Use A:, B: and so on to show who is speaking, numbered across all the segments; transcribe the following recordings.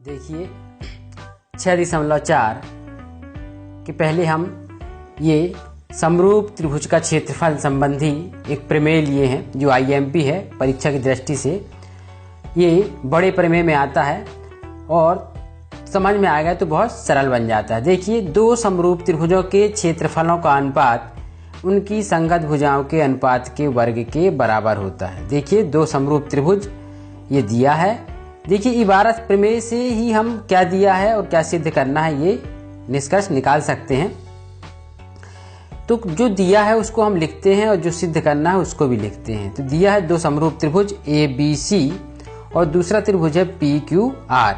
A: देखिए 6.4 के पहले हम ये समरूप त्रिभुज का क्षेत्रफल संबंधी एक प्रमेय लिए हैं जो आईएमपी है परीक्षा की दृष्टि से। ये बड़े प्रमेय में आता है और समझ में आ गया तो बहुत सरल बन जाता है। देखिए दो समरूप त्रिभुजों के क्षेत्रफलों का अनुपात उनकी संगत भुजाओं के अनुपात के वर्ग के बराबर होता है। देखिए दो समरूप त्रिभुज ये दिया है। देखिए इबारत प्रमेय से ही हम क्या दिया है और क्या सिद्ध करना है ये निष्कर्ष निकाल सकते हैं। तो जो दिया है उसको हम लिखते हैं और जो सिद्ध करना है उसको भी लिखते हैं। तो दिया है दो समरूप त्रिभुज ABC और दूसरा त्रिभुज है PQR।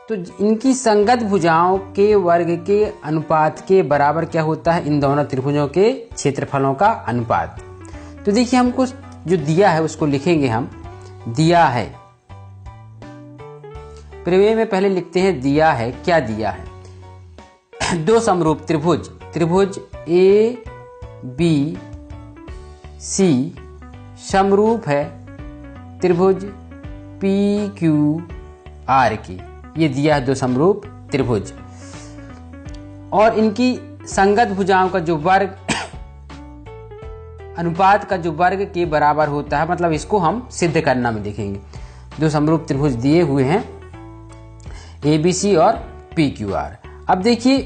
A: तो इनकी संगत भुजाओं के वर्ग के अनुपात के बराबर क्या होता है? इन दोनों त्रिभुजों के क्षेत्रफलों का अनुपात। तो देखिए हमको जो दिया है उसको लिखेंगे हम। दिया है प्रमेय में पहले लिखते हैं दिया है। क्या दिया है? दो समरूप त्रिभुज ABC समरूप है त्रिभुज PQR की। ये दिया है दो समरूप त्रिभुज और इनकी संगत भुजाओं का जो वर्ग अनुपात का जो वर्ग के बराबर होता है, मतलब इसको हम सिद्ध करना में लिखेंगे। दो समरूप त्रिभुज दिए हुए हैं ABC और PQR। अब देखिए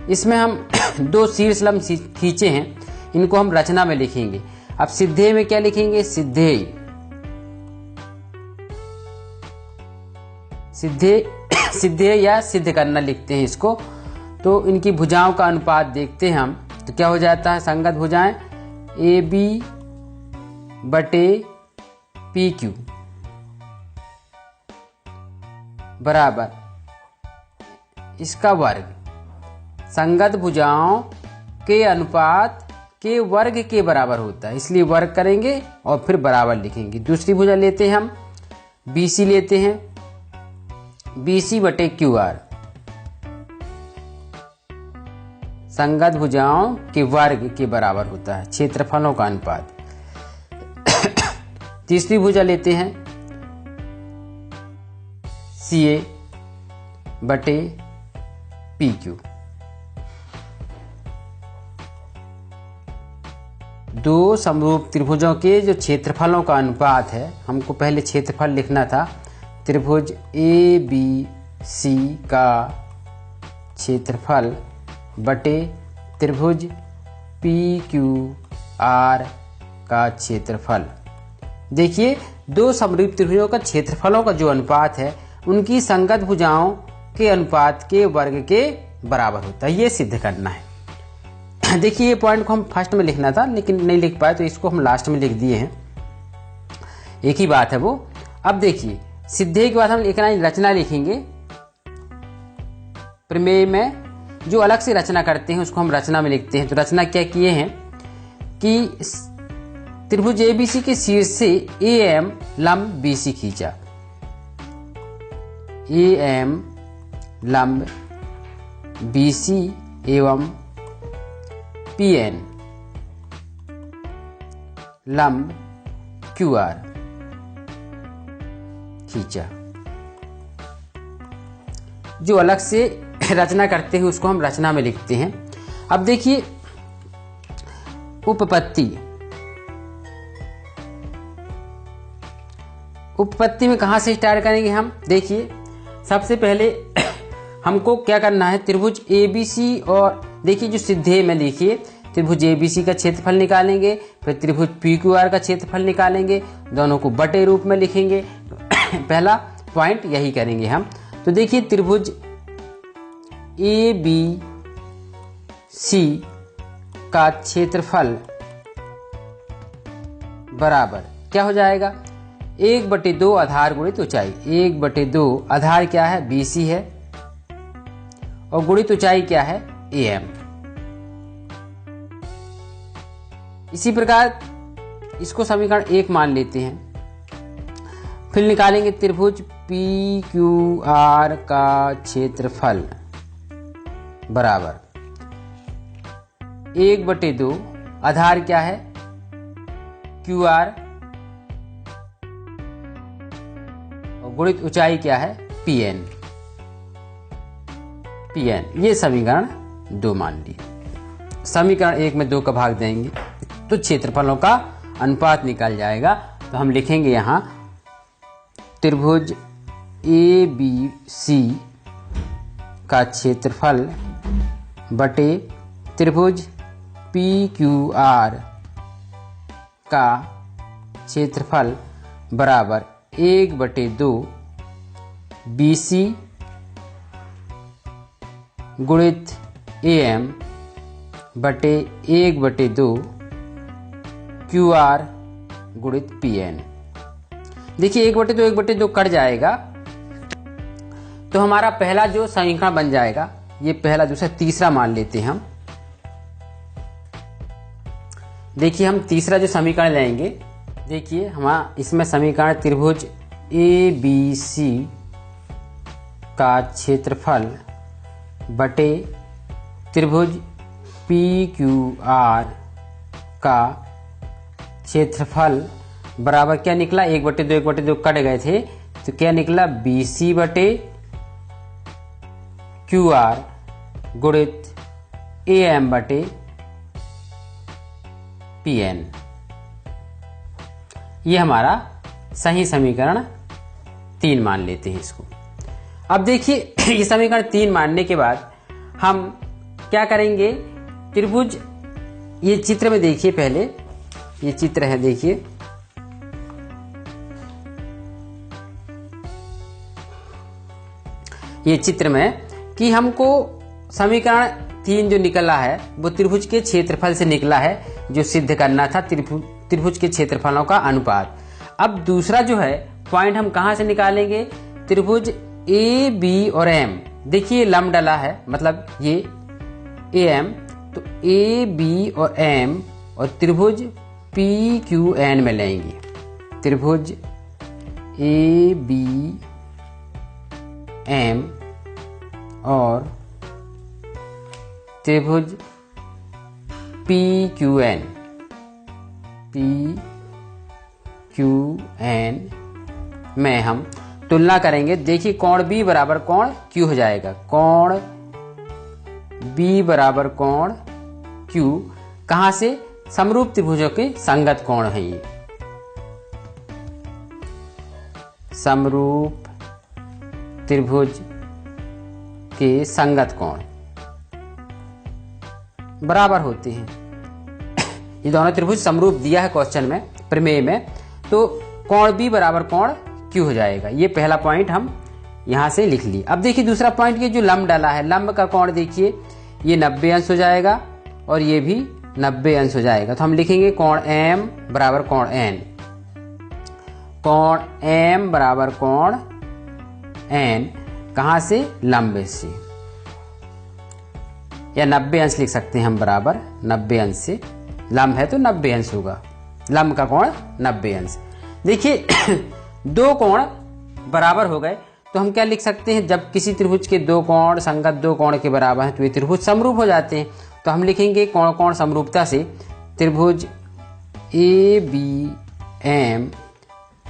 A: इसमें हम दो शीर्ष लंब खींचे हैं, इनको हम रचना में लिखेंगे। अब सिद्धेय में क्या लिखेंगे? सिद्धेय या सिद्ध करना लिखते हैं इसको। तो इनकी भुजाओं का अनुपात देखते हैं हम, तो क्या हो जाता है? संगत भुजाएं AB बटे PQ बराबर इसका वर्ग संगत भुजाओं के अनुपात के वर्ग के बराबर होता है, इसलिए वर्ग करेंगे और फिर बराबर लिखेंगे। दूसरी भुजा लेते हैं हम BC लेते हैं, BC बटे QR संगत भुजाओं के वर्ग के बराबर होता है, क्षेत्रफलों का अनुपात। तीसरी भुजा लेते हैं CA बटे PQ। दो समरूप त्रिभुजों के जो क्षेत्रफलों का अनुपात है, हमको पहले क्षेत्रफल लिखना था। त्रिभुज ABC का क्षेत्रफल बटे त्रिभुज PQR का क्षेत्रफल। देखिए दो समरूप त्रिभुजों का क्षेत्रफलों का जो अनुपात है उनकी संगत भुजाओं के अनुपात के वर्ग के बराबर होता है, ये सिद्ध करना है। देखिए ये पॉइंट को हम फर्स्ट में लिखना था लेकिन नहीं लिख पाए, तो इसको हम लास्ट में लिख दिए हैं। एक ही बात है वो। अब देखिए सिद्धेय के बाद हम एक रचना लिखेंगे। प्रमेय में जो अलग से रचना करते हैं उसको हम रचना में लिखते हैं। तो रचना क्या किए हैं कि त्रिभुज ABC के शीर्ष से AM लंब BC खींचा। AM लंब BC एवं PN लंब QR खींचा। जो अलग से रचना करते हैं उसको हम रचना में लिखते हैं। अब देखिए उपपत्ति में कहां से स्टार्ट करेंगे हम? देखिए सबसे पहले हमको क्या करना है? त्रिभुज ABC और देखिए जो सिद्धेय में लिखिए त्रिभुज ABC का क्षेत्रफल निकालेंगे, फिर त्रिभुज PQR का क्षेत्रफल निकालेंगे, दोनों को बटे रूप में लिखेंगे। पहला पॉइंट यही करेंगे हम। तो देखिए त्रिभुज ABC का क्षेत्रफल बराबर क्या हो जाएगा? 1/2 आधार गुणित ऊंचाई। 1/2 आधार क्या है? BC है और गुणित ऊंचाई क्या है? AM। इसी प्रकार इसको समीकरण 1 मान लेते हैं। फिर निकालेंगे त्रिभुज PQR का क्षेत्रफल बराबर 1/2 आधार क्या है? QR और गुणित ऊंचाई क्या है Pn। ये समीकरण 2 मान लिए। समीकरण 1 में 2 का भाग देंगे तो क्षेत्रफलों का अनुपात निकल जाएगा। तो हम लिखेंगे यहाँ त्रिभुज ABC का क्षेत्रफल बटे त्रिभुज PQR का क्षेत्रफल बराबर 1/2 BC गुणित AM बटे 1/2 QR गुणित PN। देखिए 1/2 कट जाएगा तो हमारा पहला जो समीकरण बन जाएगा, ये पहला दूसरा तीसरा मान लेते हैं हम। देखिए हम तीसरा जो समीकरण लेंगे, देखिए हमारा इसमें समीकरण त्रिभुज ABC का क्षेत्रफल बटे त्रिभुज PQR का क्षेत्रफल बराबर क्या निकला 1/2 कट गए थे तो क्या निकला BC बटे QR गुणित AM बटे PN। ये हमारा सही समीकरण 3 मान लेते हैं इसको। अब देखिए ये समीकरण 3 मानने के बाद हम क्या करेंगे, त्रिभुज, ये चित्र में देखिए, पहले ये चित्र है, देखिए ये चित्र में कि हमको समीकरण 3 जो निकला है वो त्रिभुज के क्षेत्रफल से निकला है, जो सिद्ध करना था त्रिभुज के क्षेत्रफलों का अनुपात। अब दूसरा जो है पॉइंट हम कहां से निकालेंगे, त्रिभुज ए बी और एम। देखिए लंब डला है, मतलब ये ए एम, तो ए बी और एम और त्रिभुज पी क्यू एन में लेंगे। त्रिभुज ए बी एम और त्रिभुज पी क्यू एन में हम तुलना करेंगे। देखिए कोण B बराबर कोण Q हो जाएगा। कोण B बराबर कोण Q कहां से, समरूप त्रिभुजों के संगत कोण है ये। समरूप त्रिभुज के संगत कोण बराबर होते हैं। ये दोनों त्रिभुज समरूप दिया है क्वेश्चन में, प्रमेय में, तो कोण B बराबर कोण Q हो जाएगा। ये पहला पॉइंट हम यहां से लिख लिए। अब देखिए दूसरा पॉइंट, ये जो लंब डाला है, लंब का कोण देखिए ये 90 अंश हो जाएगा और ये भी 90 अंश हो जाएगा। तो हम लिखेंगे कोण M बराबर कोण N। कोण M बराबर कोण N कहां से, लंब से, या 90 अंश लिख सकते हैं हम, बराबर 90 अंश से, लंब है तो 90 अंश होगा, लंब का कोण 90 अंश। देखिए दो कोण बराबर हो गए तो हम क्या लिख सकते हैं, जब किसी त्रिभुज के दो कोण संगत दो कोण के बराबर हैं तो ये त्रिभुज समरूप हो जाते हैं। तो हम लिखेंगे कोण कोण समरूपता से त्रिभुज ए बी एम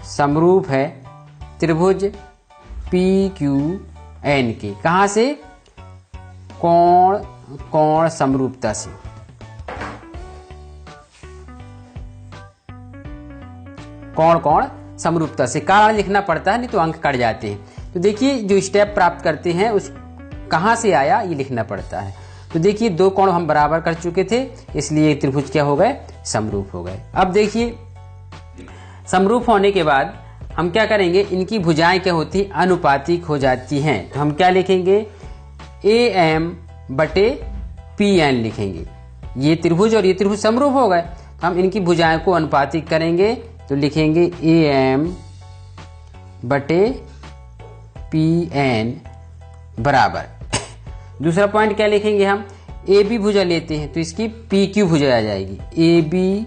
A: समरूप है त्रिभुज पी क्यू एन के। कहां से, कोण कोण समरूपता से। कोण कोण समरूपता से, कारण लिखना पड़ता है नहीं तो अंक कट जाते हैं। तो देखिए जो स्टेप प्राप्त करते हैं उस कहां से आया ये लिखना पड़ता है। तो देखिए दो कोण हम बराबर कर चुके थे, इसलिए त्रिभुज क्या हो गए, समरूप हो गए। अब देखिए समरूप होने के बाद हम क्या करेंगे, इनकी भुजाएं क्या होती, अनुपातिक हो जाती हैं। तो हम क्या लिखेंगे, ए एम बटे पी एन लिखेंगे। ये त्रिभुज और ये त्रिभुज समरूप हो गए, तो हम इनकी भुजाएं को अनुपातिक करेंगे तो लिखेंगे ए एम बटे पी एन बराबर। दूसरा पॉइंट क्या लिखेंगे हम, ए बी भुजा लेते हैं तो इसकी पी क्यू भुजा आ जाएगी, ए बी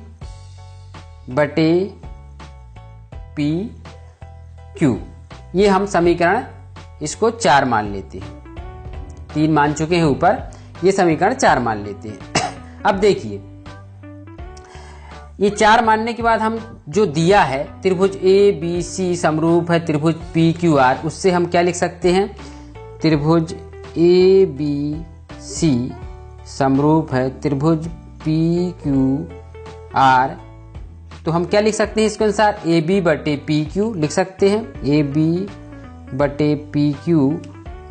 A: बटे पी क्यू। ये हम समीकरण इसको 4 मान लेते हैं, 3 मान चुके हैं ऊपर, ये समीकरण 4 मान लेते हैं। अब देखिए ये 4 मानने के बाद हम जो दिया है त्रिभुज ABC समरूप है त्रिभुज PQR, उससे हम क्या लिख सकते हैं, त्रिभुज ABC समरूप है त्रिभुज PQR, तो हम क्या लिख सकते हैं इसके अनुसार, AB बटे PQ लिख सकते हैं, AB बटे PQ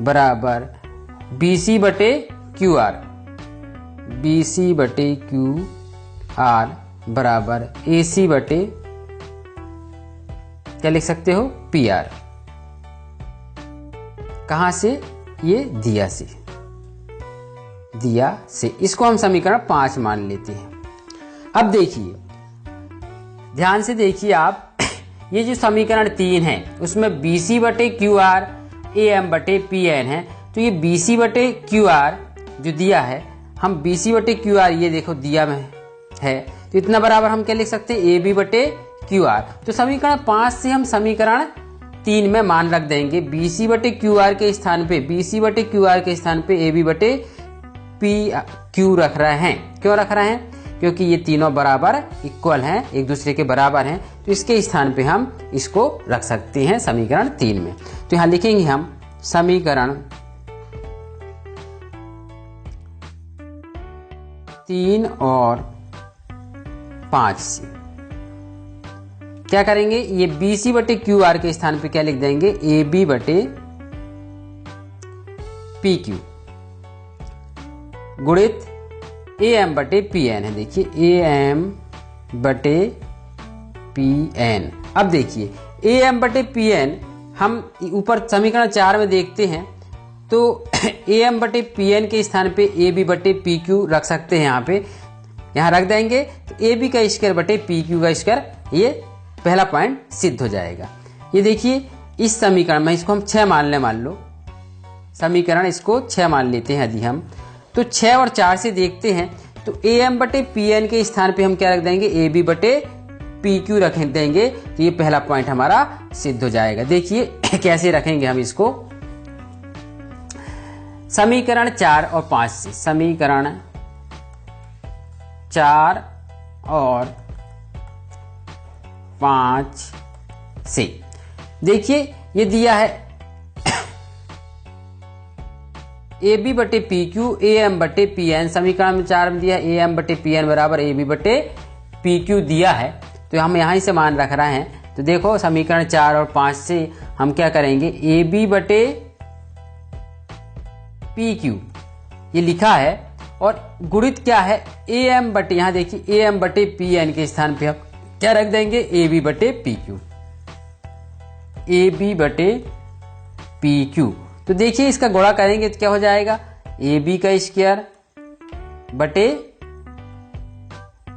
A: बराबर BC बटे QR, BC बटे QR बराबर AC बटे क्या लिख सकते हो, PR। कहां से, ये दिया से, दिया से। इसको हम समीकरण 5 मान लेते हैं। अब देखिए, ध्यान से देखिए आप, ये जो समीकरण 3 है उसमें BC बटे QR AM बटे PN है, तो ये BC बटे QR जो दिया है, हम BC बटे QR ये देखो दिया में है, तो इतना बराबर हम क्या लिख सकते हैं, AB बटे QR। तो समीकरण 5 से हम समीकरण 3 में मान रख देंगे, BC बटे QR के स्थान पे, BC बटे QR के स्थान पे AB बटे PQ रख रहे हैं। क्यों रख रहे हैं, क्योंकि ये तीनों बराबर इक्वल हैं, एक दूसरे के बराबर हैं, तो इसके स्थान पे हम इसको रख सकते हैं समीकरण 3 में। तो यहां लिखेंगे हम समीकरण 3 और 5 से क्या करेंगे, ये BC बटे QR के स्थान पे क्या लिख देंगे, AB बटे PQ गुणित AM बटे PN है। देखिए AM बटे PN। अब देखिए AM बटे PN हम ऊपर समीकरण 4 में देखते हैं, तो AM बटे PN के स्थान पे AB बटे PQ रख सकते हैं। यहाँ रख देंगे तो AB का स्क्वायर बटे PQ का स्क्वायर, ये पहला पॉइंट सिद्ध हो जाएगा। ये देखिए इस समीकरण में इसको हम 6 मान लो समीकरण, इसको 6 मान लेते हैं। यदि हम तो 6 और 4 से देखते हैं, तो AM बटे PN के स्थान पे हम क्या रख देंगे, AB बटे PQ रख देंगे, तो ये पहला पॉइंट हमारा सिद्ध हो जाएगा। देखिए कैसे रखेंगे हम इसको, समीकरण 4 और 5 से, समीकरण 4 और 5 से देखिए ये दिया है AB बटे PQ AM बटे PN, समीकरण में 4 में दिया है AM बटे PN बराबर AB बटे PQ दिया है, तो हम यहां से मान रख रहे हैं। तो देखो समीकरण 4 और 5 से हम क्या करेंगे, AB बटे PQ ये लिखा है, और गुणित क्या है AM बटे, यहां देखिए AM बटे PN के स्थान पे हम क्या रख देंगे, AB बटे PQ, AB बटे PQ। तो देखिए इसका गुणा करेंगे तो क्या हो जाएगा, AB का स्क्वायर बटे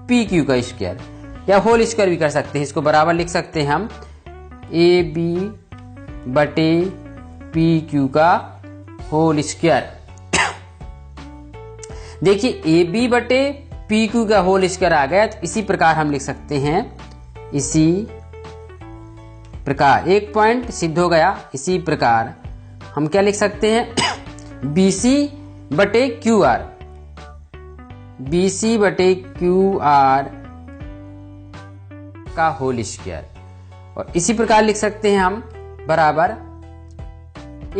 A: PQ का स्क्वायर, या होल स्क्वायर भी कर सकते हैं, इसको बराबर लिख सकते हैं हम AB बटे PQ का होल स्क्वायर। देखिए AB बटे PQ का होल स्क्वायर आ गया, तो इसी प्रकार हम लिख सकते हैं, इसी प्रकार एक पॉइंट सिद्ध हो गया। इसी प्रकार हम क्या लिख सकते हैं, BC बटे QR, BC बटे QR का होल स्क्वायर, और इसी प्रकार लिख सकते हैं हम बराबर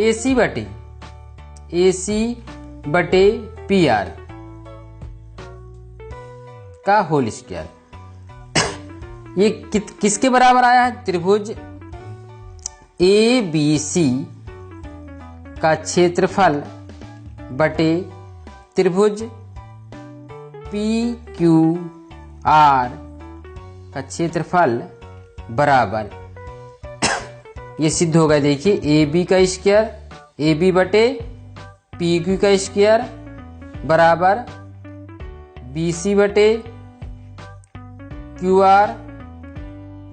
A: AC बटे PR का होल स्क्वायर। ये किसके बराबर आया है, त्रिभुज ABC का क्षेत्रफल बटे त्रिभुज PQR का क्षेत्रफल बराबर, ये सिद्ध होगा। देखिए AB का स्क्वायर, AB बटे PQ का स्क्वायर बराबर BC बटे QR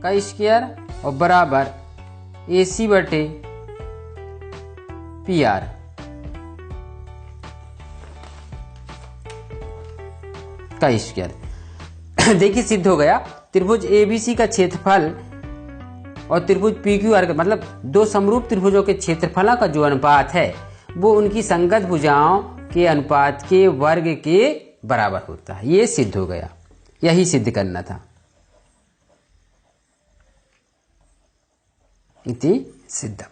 A: का स्क्वायर और बराबर AC बटे PR। का स्क्वायर। देखिए सिद्ध हो गया, त्रिभुज ABC का क्षेत्रफल और त्रिभुज PQR का, मतलब दो समरूप त्रिभुजों के क्षेत्रफलों का जो अनुपात है वो उनकी संगत भुजाओं के अनुपात के वर्ग के बराबर होता है। ये सिद्ध हो गया, यही सिद्ध करना था। इति सिद्धम्।